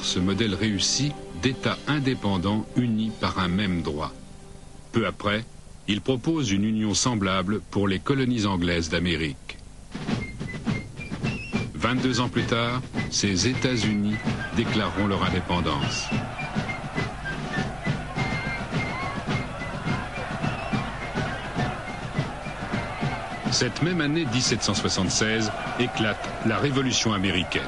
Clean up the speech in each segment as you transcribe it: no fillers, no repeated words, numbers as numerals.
ce modèle réussi d'États indépendants unis par un même droit. Peu après, il propose une union semblable pour les colonies anglaises d'Amérique. 22 ans plus tard, ces États-Unis déclareront leur indépendance. Cette même année 1776 éclate la Révolution américaine.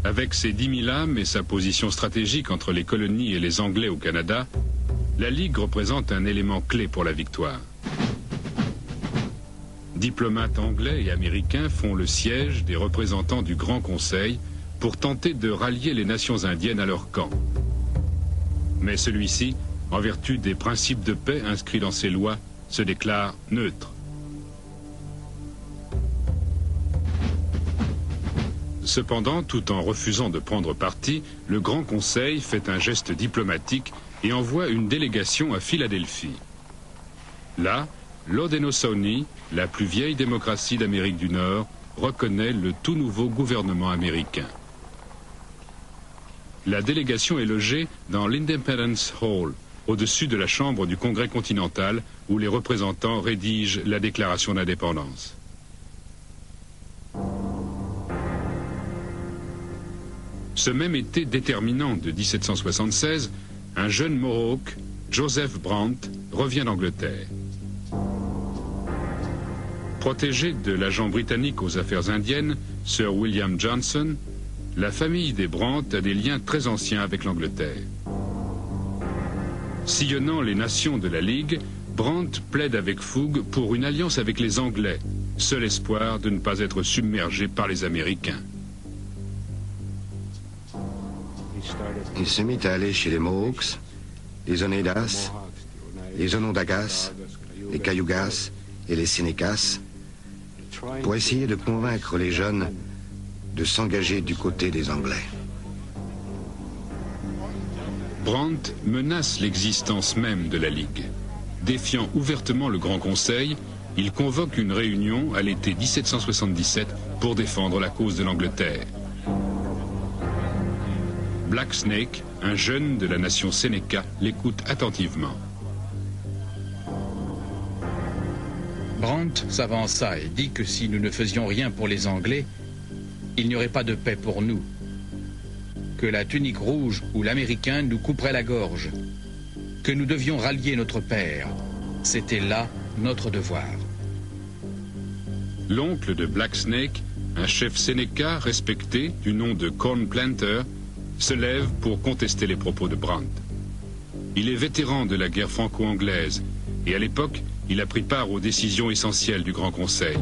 Avec ses 10 000 âmes et sa position stratégique entre les colonies et les Anglais au Canada, la Ligue représente un élément clé pour la victoire. Diplomates anglais et américains font le siège des représentants du Grand Conseil pour tenter de rallier les nations indiennes à leur camp. Mais celui-ci, en vertu des principes de paix inscrits dans ses lois, se déclare neutre. Cependant, tout en refusant de prendre parti, le Grand Conseil fait un geste diplomatique et envoie une délégation à Philadelphie. Là, l'Haudenosaunee, la plus vieille démocratie d'Amérique du Nord, reconnaît le tout nouveau gouvernement américain. La délégation est logée dans l'Independence Hall, au-dessus de la chambre du Congrès continental, où les représentants rédigent la déclaration d'indépendance. Ce même été déterminant de 1776, un jeune Mohawk, Joseph Brant, revient d'Angleterre. Protégé de l'agent britannique aux affaires indiennes, Sir William Johnson, la famille des Brant a des liens très anciens avec l'Angleterre. Sillonnant les nations de la Ligue, Brant plaide avec fougue pour une alliance avec les Anglais, seul espoir de ne pas être submergé par les Américains. Il se mit à aller chez les Mohawks, les Oneidas, les Onondagas, les Cayugas et les Senecas pour essayer de convaincre les jeunes de s'engager du côté des Anglais. Brant menace l'existence même de la Ligue. Défiant ouvertement le Grand Conseil, il convoque une réunion à l'été 1777 pour défendre la cause de l'Angleterre. Black Snake, un jeune de la nation Seneca, l'écoute attentivement. Brant s'avança et dit que si nous ne faisions rien pour les Anglais, il n'y aurait pas de paix pour nous. Que la tunique rouge ou l'Américain nous couperait la gorge. Que nous devions rallier notre père. C'était là notre devoir. L'oncle de Black Snake, un chef Seneca respecté du nom de Cornplanter, se lève pour contester les propos de Brant. Il est vétéran de la guerre franco-anglaise et à l'époque, il a pris part aux décisions essentielles du Grand Conseil.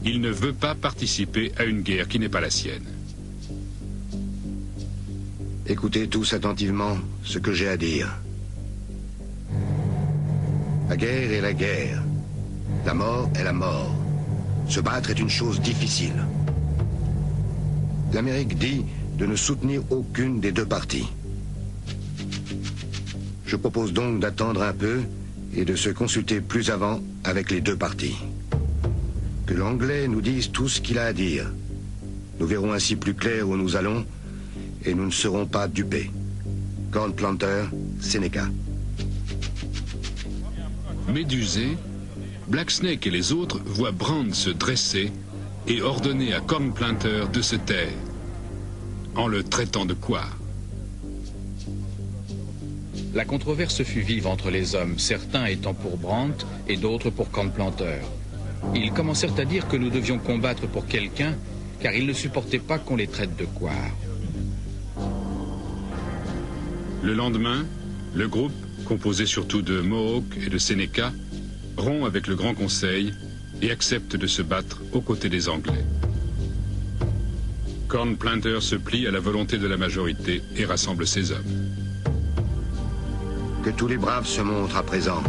Il ne veut pas participer à une guerre qui n'est pas la sienne. Écoutez tous attentivement ce que j'ai à dire. La guerre est la guerre. La mort est la mort. Se battre est une chose difficile. L'Amérique dit de ne soutenir aucune des deux parties. Je propose donc d'attendre un peu et de se consulter plus avant avec les deux parties. Que l'Anglais nous dise tout ce qu'il a à dire. Nous verrons ainsi plus clair où nous allons et nous ne serons pas dupés. Cornplanter, Seneca. Médusé, Black Snake et les autres voient Brant se dresser et ordonner à Cornplanter de se taire, en le traitant de quoi? La controverse fut vive entre les hommes, certains étant pour Brant et d'autres pour Cornplanter. Ils commencèrent à dire que nous devions combattre pour quelqu'un, car ils ne supportaient pas qu'on les traite de couards. Le lendemain, le groupe, composé surtout de Mohawks et de Seneca, rompt avec le Grand Conseil et accepte de se battre aux côtés des Anglais. Cornplanter se plie à la volonté de la majorité et rassemble ses hommes. Que tous les braves se montrent à présent.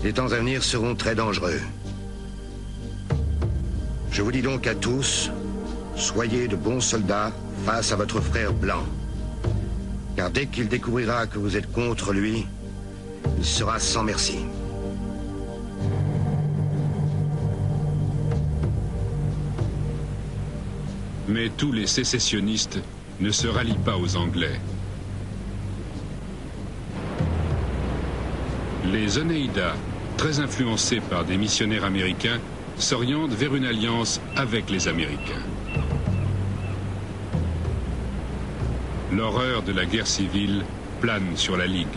Les temps à venir seront très dangereux. Je vous dis donc à tous, soyez de bons soldats face à votre frère blanc. Car dès qu'il découvrira que vous êtes contre lui, il sera sans merci. Mais tous les sécessionnistes ne se rallient pas aux Anglais. Les Oneida, très influencés par des missionnaires américains, s'orientent vers une alliance avec les Américains. L'horreur de la guerre civile plane sur la Ligue.